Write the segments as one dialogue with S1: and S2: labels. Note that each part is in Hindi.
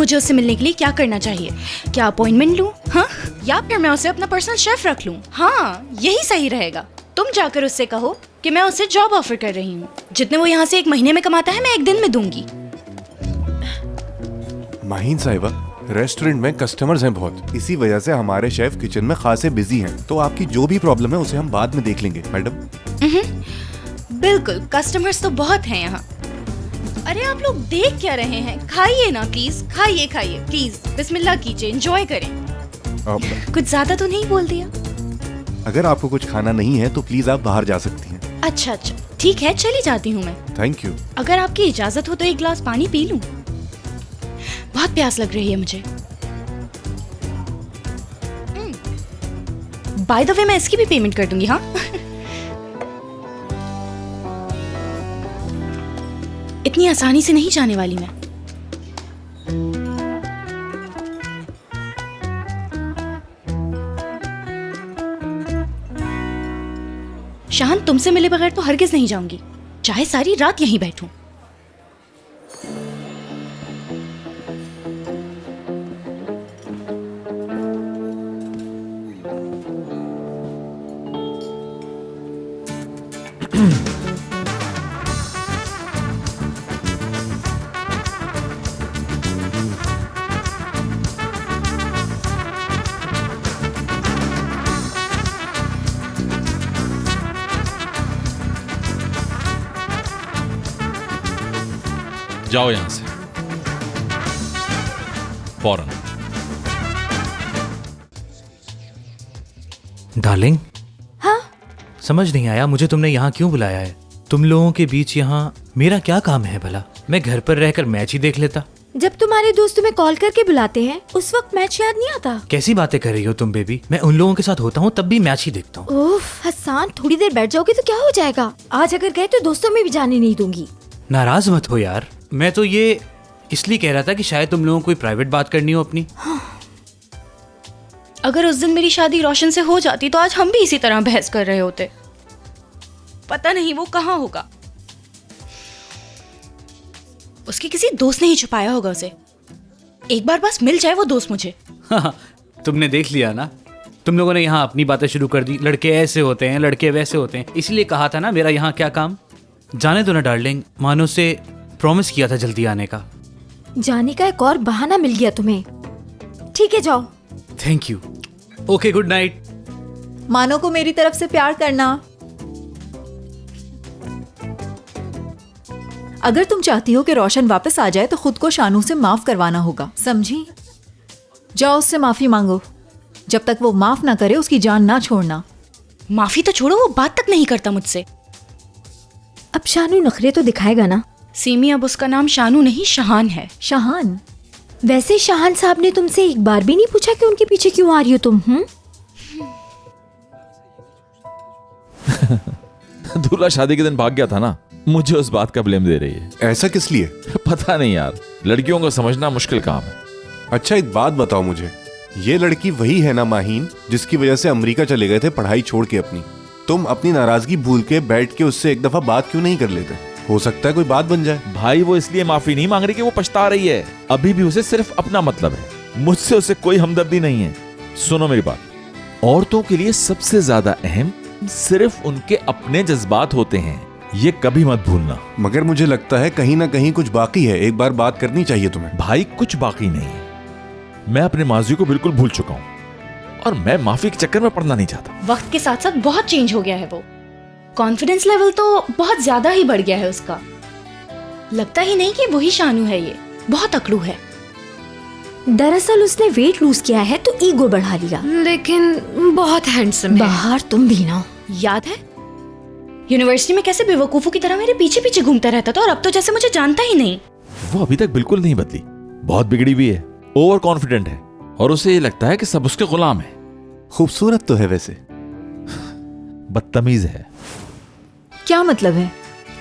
S1: मुझे उससे मिलने के लिए क्या करना चाहिए? क्या अपॉइंटमेंट लूं? हाँ, या फिर मैं उसे अपना पर्सनल शेफ रख लूं? हाँ, यही सही रहेगा। तुम जाकर उससे कहो कि मैं उसे जॉब ऑफर कर रही हूँ। जितने वो यहाँ से 1 महीने में कमाता है, मैं 1 दिन में दूंगी।
S2: माहीन साहिबा, रेस्टोरेंट में कस्टमर्स हैं बहुत, इसी वजह से हमारे शेफ किचन में खासे बिजी हैं। तो आपकी जो भी प्रॉब्लम है उसे हम बाद में देख लेंगे मैडम।
S1: बिल्कुल, कस्टमर्स तो बहुत हैं यहाँ। अरे आप लोग देख क्या रहे हैं? खाइए ना प्लीज, खाइए खाइए प्लीज, बिस्मिल्लाह कीजिए, एंजॉय करें। कुछ ज्यादा तो नहीं बोल दिया?
S2: अगर आपको कुछ खाना नहीं है तो प्लीज आप बाहर जा सकती हैं।
S1: अच्छा, ठीक है, चली जाती हूँ मैं।
S2: Thank you.
S1: अगर आपकी इजाजत हो तो 1 गिलास पानी पी लूं? बहुत प्यास लग रही है मुझे। बाय द वे, मैं इसकी भी पेमेंट कर दूंगी। हाँ इतनी आसानी से नहीं जाने वाली मैं। शान, तुमसे मिले बगैर तो हरगिज नहीं जाऊंगी, चाहे सारी रात यहीं बैठूं।
S3: जाओ यहां से फौरन।
S4: डार्लिंग,
S1: हाँ?
S4: समझ नहीं आया मुझे तुमने यहाँ क्यों बुलाया है। तुम लोगों के बीच यहाँ मेरा क्या काम है भला? मैं घर पर रहकर मैच ही देख लेता।
S5: जब तुम्हारे दोस्त तुम्हें कॉल करके बुलाते हैं उस वक्त मैच याद नहीं आता?
S4: कैसी बातें कर रही हो तुम बेबी? मैं उन लोगों के साथ होता हूँ तब भी मैच ही देखता हूँ।
S5: ओफ हसन, थोड़ी देर बैठ जाओगे तो क्या हो जाएगा? आज अगर गए तो दोस्तों में भी जाने नहीं दूंगी।
S4: नाराज मत हो यार, मैं तो ये इसलिए कह रहा था कि शायद तुम लोगों को कोई प्राइवेट बात करनी हो अपनी।
S1: अगर उस दिन मेरी शादी रोशन से हो जाती तो आज हम भी इसी तरह बहस कर रहे होते। पता नहीं वो कहाँ होगा। उसके किसी दोस्त ने ही छुपाया होगा उसे। एक बार बस मिल जाए वो दोस्त मुझे।
S4: तुमने देख लिया ना, तुम लोगों ने यहाँ अपनी बातें शुरू कर दी। लड़के ऐसे होते हैं, लड़के वैसे होते हैं, इसलिए कहा था ना मेरा यहाँ क्या काम। जाने दो ना डार्लिंग, मानो से प्रॉमिस किया था जल्दी आने का।
S5: जाने का एक और बहाना मिल गया तुम्हें। ठीक है जाओ।
S4: Thank you. Okay, good night.
S6: मानो को मेरी तरफ से प्यार करना। अगर तुम चाहती हो कि रोशन वापस आ जाए तो खुद को शानू से माफ करवाना होगा, समझी? जाओ उससे माफी मांगो। जब तक वो माफ ना करे उसकी जान ना छोड़ना।
S1: माफी तो छोड़ो, वो बात तक नहीं करता मुझसे।
S5: अब शानू नखरे तो दिखाएगा ना।
S1: सीमी, अब उसका नाम शानू नहीं शहान है।
S6: शाहान?
S5: वैसे शाहान साहब ने तुमसे एक बार भी नहीं पूछा कि उनके पीछे क्यों आ रही हो तुम?
S3: दूल्हा शादी के दिन भाग गया था ना, मुझे उस बात का ब्लेम दे रही है।
S2: ऐसा किस लिए?
S3: पता नहीं यार, लड़कियों को समझना मुश्किल काम है।
S2: अच्छा एक बात बताओ मुझे, ये लड़की वही है ना माहीन जिसकी वजह से अमेरिका चले गए थे पढ़ाई छोड़ के अपनी? तुम अपनी नाराजगी भूल के बैठ के उससे एक दफा बात क्यों नहीं कर लेते? हो सकता है कोई बात बन जाए।
S3: भाई वो इसलिए माफी नहीं मांग रही कि वो पछता रही है। अभी भी उसे सिर्फ अपना मतलब है, मुझसे उसे कोई हमदर्दी नहीं है। सुनो मेरी बात, औरतों के लिए सबसे ज्यादा अहम सिर्फ उनके अपने जज्बात होते हैं, ये कभी मत भूलना।
S2: मगर मुझे लगता है कहीं ना कहीं कुछ बाकी है, एक बार बात करनी चाहिए तुम्हें।
S3: भाई कुछ बाकी नहीं है, मैं अपने माजी को बिल्कुल भूल चुका हूं और मैं माफी के चक्कर में पड़ना नहीं चाहता।
S1: वक्त के साथ साथ बहुत चेंज हो गया है वो। कॉन्फिडेंस लेवल तो बहुत ज्यादा ही बढ़ गया है उसका। लगता ही नहीं कि वही शानू है, ये बहुत अकड़ू है।
S5: दरअसल उसने वेट लूज किया है तो ईगो बढ़ा लिया,
S1: लेकिन बहुत हैंडसम है।
S5: बाहर तुम भी ना।
S1: याद है यूनिवर्सिटी में कैसे बेवकूफों की तरह मेरे पीछे पीछे घूमता रहता था, और अब तो जैसे मुझे जानता ही नहीं।
S3: वो अभी तक बिल्कुल नहीं बदली, बहुत बिगड़ी हुई है, ओवर कॉन्फिडेंट है और उसे ये लगता है कि सब उसके गुलाम है।
S2: खूबसूरत तो है वैसे,
S3: बदतमीज है।
S6: क्या मतलब है?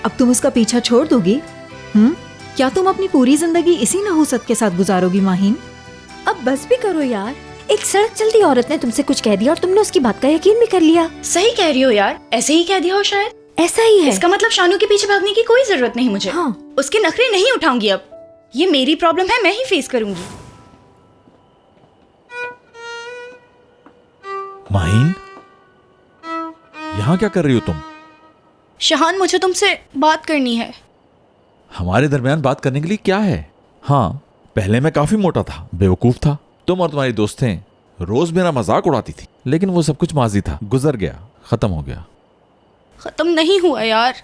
S6: अब तुम उसका पीछा छोड़ दोगी? क्या तुम अपनी पूरी जिंदगी इसी नहुसत के साथ गुजारोगी माहीन?
S5: अब बस भी करो यार। एक सड़क चलती औरत ने तुमसे कुछ कह दिया और तुमने उसकी बात का यकीन भी कर लिया।
S1: सही कह रही हो यार, ऐसे ही कह दिया हो शायद।
S5: ऐसा ही है।
S1: इसका मतलब शानू के पीछे भागने की कोई जरूरत नहीं मुझे।
S5: हाँ।
S1: उसके नखरे नहीं उठाऊंगी अब। ये मेरी प्रॉब्लम है, मैं ही फेस करूंगी।
S3: माहीन, यहां क्या कर रही हो तुम?
S1: शहान, मुझे तुमसे बात करनी है।
S3: हमारे दरमियान बात करने के लिए क्या है? हाँ, पहले मैं काफी मोटा था, बेवकूफ था। तुम और तुम्हारी दोस्तें रोज मेरा मजाक उड़ाती थी, लेकिन वो सब कुछ माजी था, गुजर गया, खत्म हो गया।
S1: खत्म नहीं हुआ यार।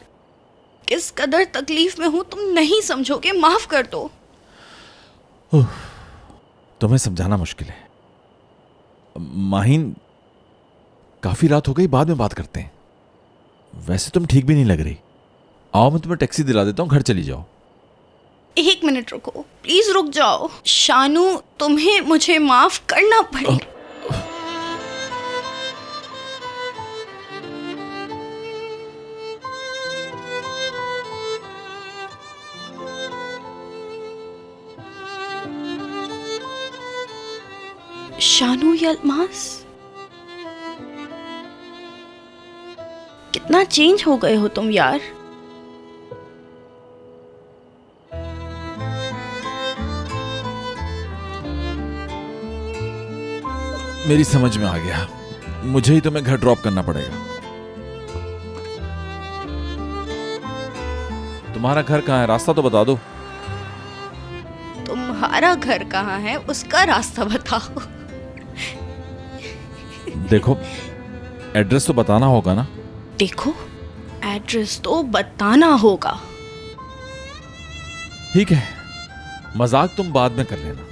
S1: किस कदर तकलीफ में हूं तुम नहीं समझोगे, माफ कर दो।
S3: तुम्हें समझाना मुश्किल है। माहीन, काफी रात हो गई, बाद में बात करते हैं। वैसे तुम ठीक भी नहीं लग रही। आओ, मैं तुम्हें टैक्सी दिला देता हूं, घर चली जाओ।
S1: 1 मिनट रुको, प्लीज रुक जाओ। शानू, तुम्हें मुझे माफ करना पड़ेगा। शानू यलमास, कितना चेंज हो गए हो तुम यार।
S3: मेरी समझ में आ गया, मुझे ही तुम्हें घर ड्रॉप करना पड़ेगा। तुम्हारा घर कहाँ है? रास्ता तो बता दो।
S1: तुम्हारा घर कहाँ है उसका रास्ता बताओ।
S3: देखो, एड्रेस तो बताना होगा ना।
S1: देखो, एड्रेस तो बताना होगा।
S3: ठीक है, मजाक तुम बाद में कर लेना,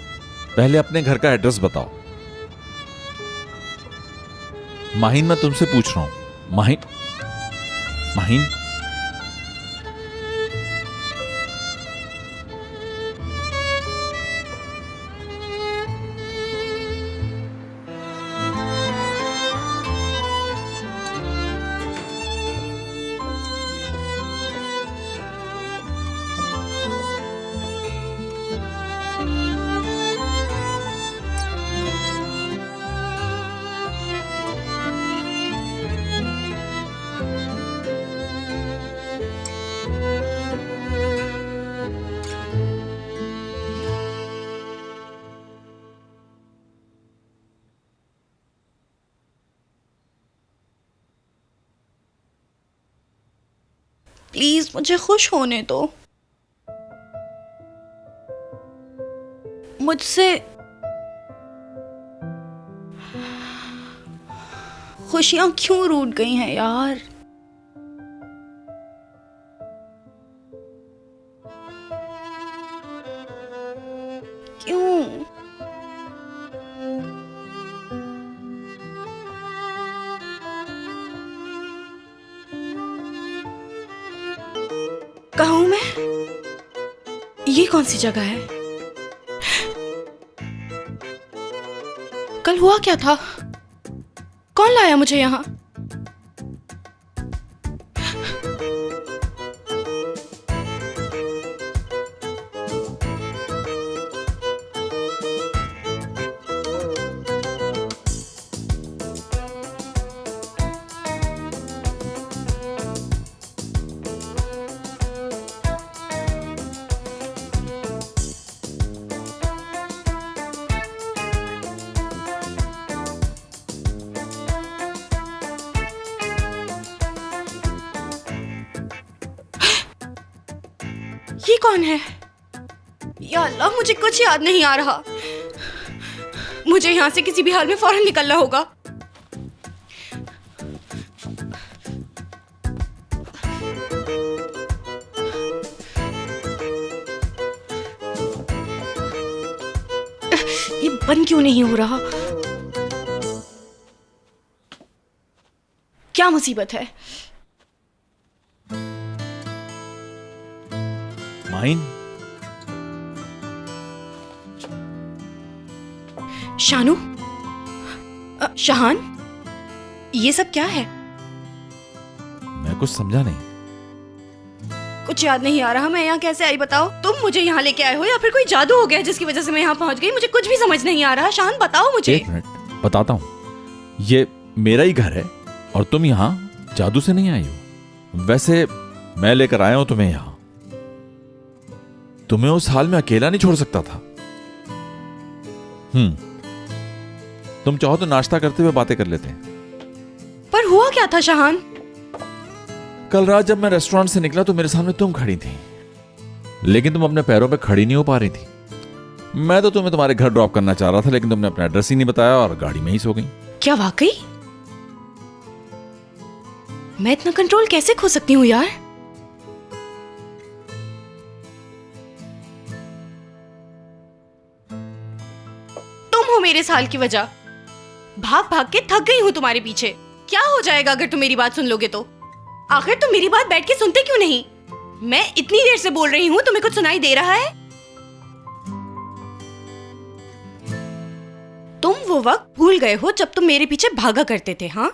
S3: पहले अपने घर का एड्रेस बताओ। माहीन, मैं तुमसे पूछ रहा हूं। माहीन, माहीन,
S1: प्लीज मुझे खुश होने दो। मुझसे खुशियां क्यों रूठ गई हैं यार। क्यों? कहूं मैं, ये कौन सी जगह है? कल हुआ क्या था? कौन लाया मुझे यहां? ये कौन है? या अल्लाह, मुझे कुछ याद नहीं आ रहा। मुझे यहां से किसी भी हाल में फौरन निकलना होगा। ये बंद क्यों नहीं हो रहा? क्या मुसीबत है?
S3: माहीन,
S1: शानू, शहान, ये सब क्या है?
S3: मैं कुछ समझा नहीं।
S1: कुछ याद नहीं आ रहा। मैं यहाँ कैसे आई बताओ? तुम मुझे यहाँ लेके आए हो या फिर कोई जादू हो गया जिसकी वजह से मैं यहाँ पहुंच गई? मुझे कुछ भी समझ नहीं आ रहा। शान, बताओ मुझे।
S3: 1 मिनट, बताता हूं। ये मेरा ही घर है और तुम यहाँ जादू से नहीं आई हो। वैसे मैं लेकर आया हूं तुम्हें यहाँ। तुम्हें उस हाल में अकेला नहीं छोड़ सकता था। तुम चाहो तो नाश्ता करते हुए बातें कर लेते हैं।
S1: पर हुआ क्या था शाहान?
S3: कल रात जब मैं रेस्टोरेंट से निकला तो मेरे सामने तुम खड़ी थी, लेकिन तुम अपने पैरों पे खड़ी नहीं हो पा रही थी। मैं तो तुम्हें तुम्हारे घर ड्रॉप करना चाह रहा था, लेकिन तुमने अपना एड्रेस ही नहीं बताया और गाड़ी में ही सो गई।
S1: क्या वाकई? मैं इतना कंट्रोल कैसे खो सकती हूँ यार? तुम हो मेरे इस हाल की वजह। भाग भाग के थक गई हूँ तुम्हारे पीछे। क्या हो जाएगा अगर तुम मेरी बात सुन लोगे तो? आखिर तुम मेरी बात बैठ के सुनते क्यों नहीं? मैं इतनी देर से बोल रही हूँ, तुम्हें कुछ सुनाई दे रहा है? तुम वो वक्त भूल गए हो जब तुम मेरे पीछे भागा करते थे, हाँ?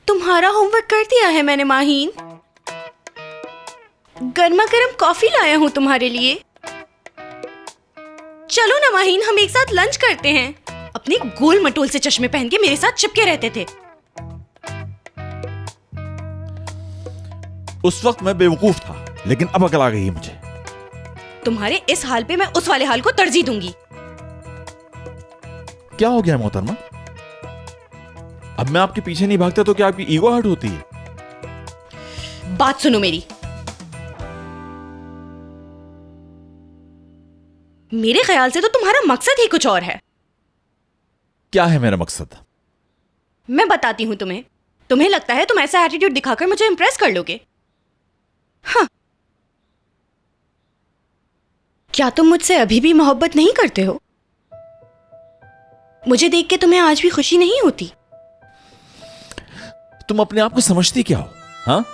S1: तुम्हारा होमवर्क कर दिया है मैंने माहीन। गर्मा गर्म कॉफी लाया हूं तुम्हारे लिए। चलो ना माहीन, हम एक साथ लंच करते हैं। अपने गोल मटोल से चश्मे पहन के मेरे साथ चिपके रहते थे।
S3: उस वक्त मैं बेवकूफ था, लेकिन अब अकल आ गई है मुझे।
S1: तुम्हारे इस हाल पे मैं उस वाले हाल को तरजीह दूंगी।
S3: क्या हो गया मोहतरमा? अब मैं आपके पीछे नहीं भागता तो क्या आपकी ईगो हर्ट होती है?
S1: बात सुनो मेरी। मेरे ख्याल से तो तुम्हारा मकसद ही कुछ और है।
S3: क्या है मेरा मकसद?
S1: मैं बताती हूं तुम्हें। तुम्हें लगता है तुम ऐसा एटीट्यूड दिखाकर मुझे इंप्रेस कर लोगे? हाँ। क्या तुम मुझसे अभी भी मोहब्बत नहीं करते हो? मुझे देख के तुम्हें आज भी खुशी नहीं होती?
S3: तुम अपने आप को समझती क्या हो? हाँ,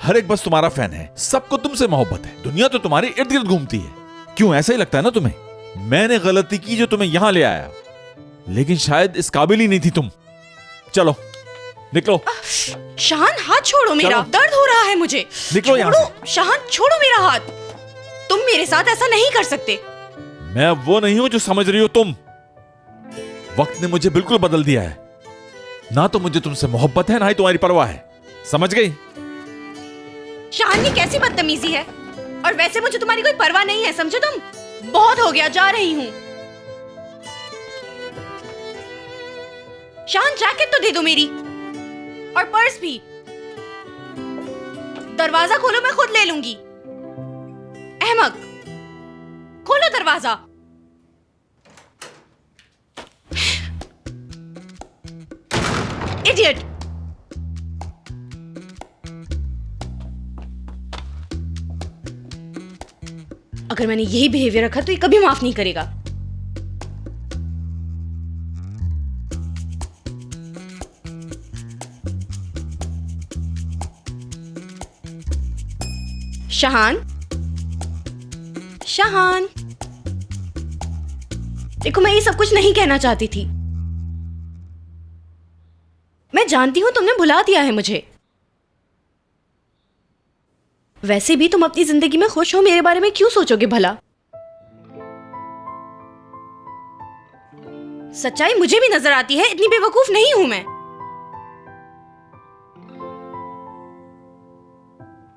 S3: हर एक बस तुम्हारा फैन है, सबको तुमसे मोहब्बत है, दुनिया तो तुम्हारे इर्द गिर्द घूमती है। क्यों, ऐसा ही लगता है ना तुम्हें? मैंने गलती की जो तुम्हें यहां ले आया, लेकिन शायद इस काबिल ही नहीं थी तुम। चलो निकलो।
S1: शाहान, हाथ छोड़ो मेरा, दर्द हो रहा है मुझे।
S3: निकलो यहाँ
S1: छोड़ो शाहान, छोड़ो मेरा हाथ। तुम मेरे साथ ऐसा नहीं कर सकते।
S3: मैं वो नहीं हूं जो समझ रही हो तुम। वक्त ने मुझे बिल्कुल बदल दिया है। ना तो मुझे तुमसे मोहब्बत है, ना ही तुम्हारी परवाह है। समझ गई?
S1: शाहान, ये कैसी बदतमीजी है? और वैसे मुझे तुम्हारी कोई परवाह नहीं है, समझे तुम? बहुत हो गया, जा रही हूं। शाहान, जैकेट तो दे दो मेरी, और पर्स भी। दरवाजा खोलो, मैं खुद ले लूंगी। अहमक, खोलो दरवाजा। इडियट। अगर मैंने यही बिहेवियर रखा तो ये कभी माफ नहीं करेगा। शाहान, शाहान, देखो मैं ये सब कुछ नहीं कहना चाहती थी। मैं जानती हूं तुमने भुला दिया है मुझे। वैसे भी तुम अपनी जिंदगी में खुश हो, मेरे बारे में क्यों सोचोगे भला? सच्चाई मुझे भी नजर आती है, इतनी बेवकूफ नहीं हूं मैं।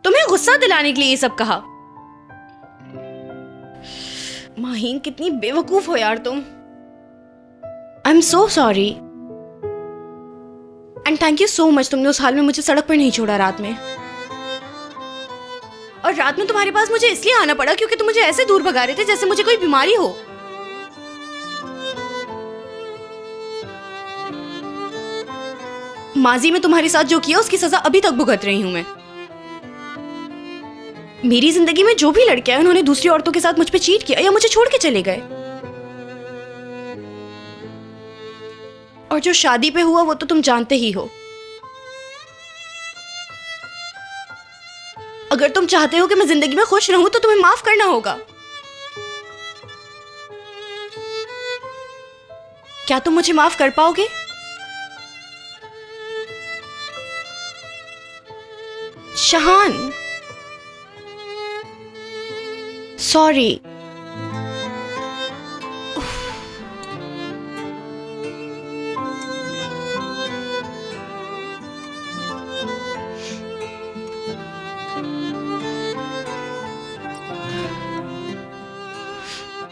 S1: तुम्हें गुस्सा दिलाने के लिए ये सब कहा। माहीन, कितनी बेवकूफ हो यार तुम। I am so sorry and thank you so much. तुमने उस हाल में मुझे सड़क पर नहीं छोड़ा रात में। और रात में तुम्हारे पास मुझे इसलिए आना पड़ा क्योंकि तुम मुझे ऐसे दूर भगा रहे थे जैसे मुझे कोई बीमारी हो। माजी में तुम्हारे साथ जो किया उसकी सजा अभी तक भुगत रही हूं मैं। मेरी जिंदगी में जो भी लड़के आए उन्होंने दूसरी औरतों के साथ मुझ पे चीट किया या मुझे छोड़ के चले गए। और जो शादी पे हुआ वो तो तुम जानते ही हो। अगर तुम चाहते हो कि मैं जिंदगी में खुश रहूं तो तुम्हें माफ करना होगा। क्या तुम मुझे माफ कर पाओगे? शाहान, सॉरी।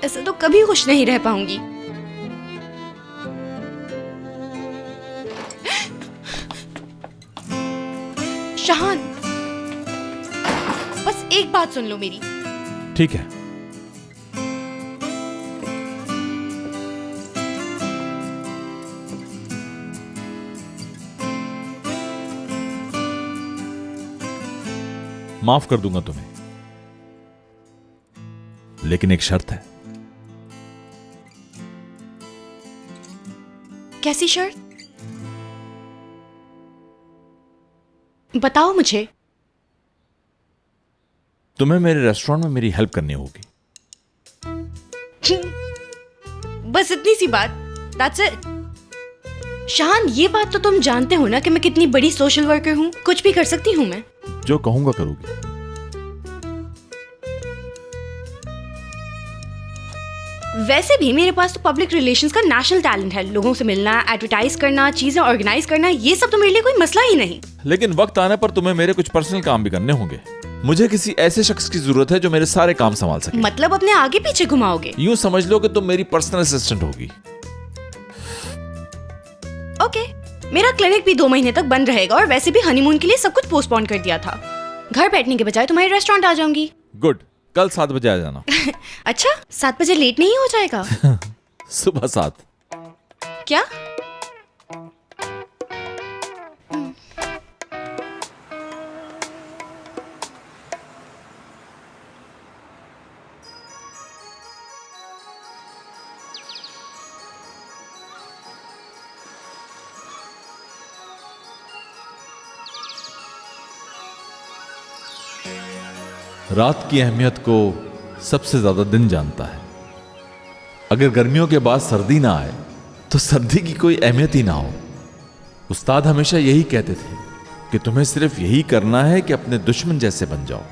S1: ऐसे तो कभी खुश नहीं रह पाऊंगी। शाहान, बस एक बात सुन लो मेरी।
S3: ठीक है, माफ कर दूंगा तुम्हें, लेकिन एक शर्त है।
S1: कैसी शर्त? बताओ मुझे।
S3: तुम्हें मेरे रेस्टोरेंट में मेरी हेल्प करनी होगी।
S1: बस इतनी सी बात, That's it. शाहान, ये बात तो तुम जानते हो ना कि मैं कितनी बड़ी सोशल वर्कर हूँ, कुछ भी कर सकती हूँ मैं।
S3: जो कहूंगा करोगी।
S1: वैसे भी मेरे पास तो पब्लिक रिलेशंस का नेशनल टैलेंट है। लोगों से मिलना, एडवर्टाइज करना, चीजें ऑर्गेनाइज करना, ये सब तो मेरे लिए कोई मसला ही नहीं।
S3: लेकिन वक्त आने पर तुम्हें मेरे कुछ पर्सनल काम भी करने होंगे। मुझे किसी ऐसे शख्स की जरूरत है जो मेरे सारे काम संभाल सके।
S1: मतलब अपने आगे पीछे घुमाओगे?
S3: यूं समझ लो कि तुम मेरी पर्सनल असिस्टेंट होगी।
S1: ओके, मेरा क्लिनिक भी 2 महीने तक बंद रहेगा और वैसे भी हनीमून के लिए सब कुछ पोस्टपोन कर दिया था। घर बैठने के बजाय तुम्हारे रेस्टोरेंट आ जाऊंगी।
S3: गुड, कल 7 बजे आ जाना।
S1: अच्छा, 7 बजे लेट नहीं हो जाएगा?
S3: सुबह 7।
S1: क्या?
S3: रात की अहमियत को सबसे ज्यादा दिन जानता है। अगर गर्मियों के बाद सर्दी ना आए तो सर्दी की कोई अहमियत ही ना हो। उस्ताद हमेशा यही कहते थे कि तुम्हें सिर्फ यही करना है कि अपने दुश्मन जैसे बन जाओ।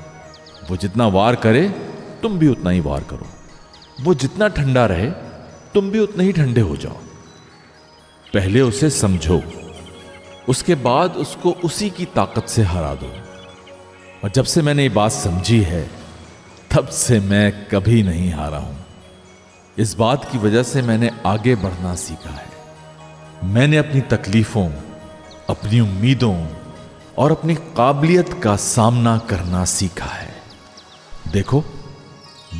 S3: वो जितना वार करे तुम भी उतना ही वार करो। वो जितना ठंडा रहे तुम भी उतने ही ठंडे हो जाओ। पहले उसे समझो, उसके बाद उसको उसी की ताकत से हरा दो। और जब से मैंने ये बात समझी है तब से मैं कभी नहीं हारा हूं। इस बात की वजह से मैंने आगे बढ़ना सीखा है। मैंने अपनी तकलीफों, अपनी उम्मीदों और अपनी काबिलियत का सामना करना सीखा है। देखो,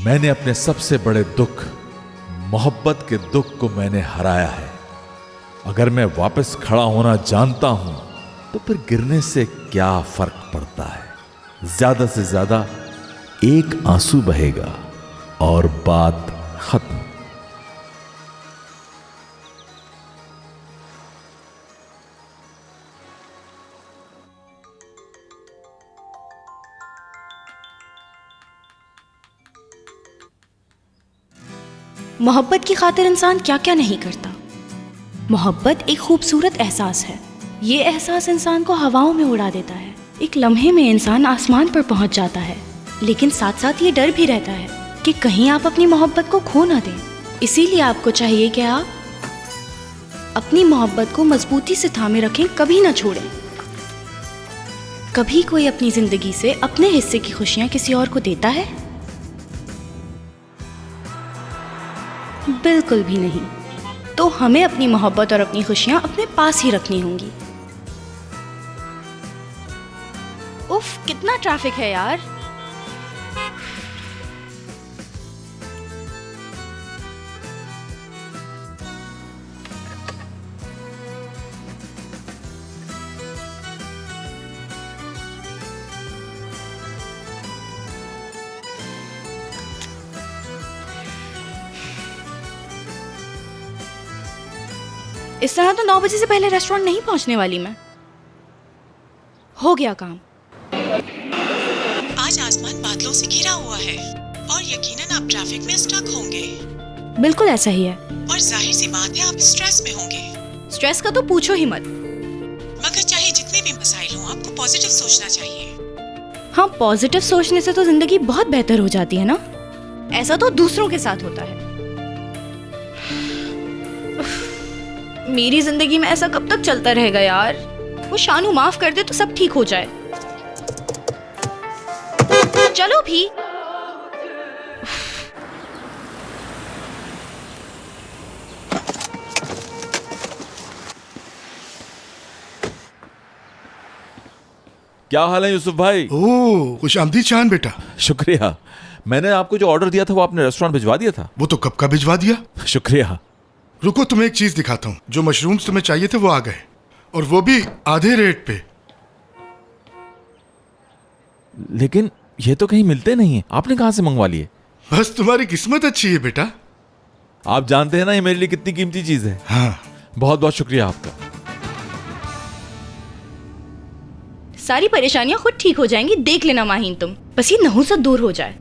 S3: मैंने अपने सबसे बड़े दुख, मोहब्बत के दुख को मैंने हराया है। अगर मैं वापस खड़ा होना जानता हूं तो फिर गिरने से क्या फर्क पड़ता है। ज्यादा से ज्यादा एक आंसू बहेगा और बात खत्म।
S1: मोहब्बत की खातिर इंसान क्या क्या नहीं करता। मोहब्बत एक खूबसूरत एहसास है। ये एहसास इंसान को हवाओं में उड़ा देता है। एक लम्हे में इंसान आसमान पर पहुंच जाता है, लेकिन साथ साथ ये डर भी रहता है कि कहीं आप अपनी मोहब्बत को खो ना दें। इसीलिए आपको चाहिए कि आप अपनी मोहब्बत को मजबूती से थामे रखें, कभी ना छोड़ें। कभी कोई अपनी जिंदगी से अपने हिस्से की खुशियां किसी और को देता है? बिल्कुल भी नहीं। तो हमें अपनी मोहब्बत और अपनी खुशियां अपने पास ही रखनी होंगी। उफ, कितना ट्रैफिक है यार। इस तरह तो 9 बजे से पहले रेस्टोरेंट नहीं पहुंचने वाली मैं। हो गया काम।
S7: आज आसमान बादलों से घिरा हुआ है और यकीनन आप ट्रैफिक में स्टक होंगे।
S1: बिल्कुल ऐसा ही है।
S7: और जाहिर सी बात है आप स्ट्रेस में होंगे।
S1: स्ट्रेस का तो पूछो ही मत।
S7: मगर चाहे जितने भी मसाइल हों, आपको पॉजिटिव सोचना चाहिए।
S1: हाँ, पॉजिटिव सोचने से तो जिंदगी बहुत बेहतर हो जाती है ना। ऐसा तो दूसरों के साथ होता है। मेरी जिंदगी में ऐसा कब तक चलता रहेगा यार। वो शानू माफ कर दे तो सब ठीक हो जाए। चलो भी।
S3: क्या हाल है यूसुफ भाई?
S8: ओह, खुश आमदीद चांद बेटा।
S3: शुक्रिया। मैंने आपको जो ऑर्डर दिया था वो आपने रेस्टोरेंट भिजवा दिया था?
S8: वो तो कब का भिजवा दिया।
S3: शुक्रिया।
S8: रुको, तुम्हें एक चीज दिखाता हूँ। जो मशरूम्स तुम्हें चाहिए थे वो आ गए, और वो भी आधे रेट पे।
S3: लेकिन ये तो कहीं मिलते नहीं है, आपने कहां से मंगवा लिए?
S8: बस तुम्हारी किस्मत अच्छी है बेटा।
S3: आप जानते हैं ना ये मेरे लिए कितनी कीमती चीज है।
S8: हाँ,
S3: बहुत बहुत शुक्रिया आपका।
S1: सारी परेशानियां खुद ठीक हो जाएंगी, देख लेना माहीन तुम। बस ये नहुसत दूर हो जाए।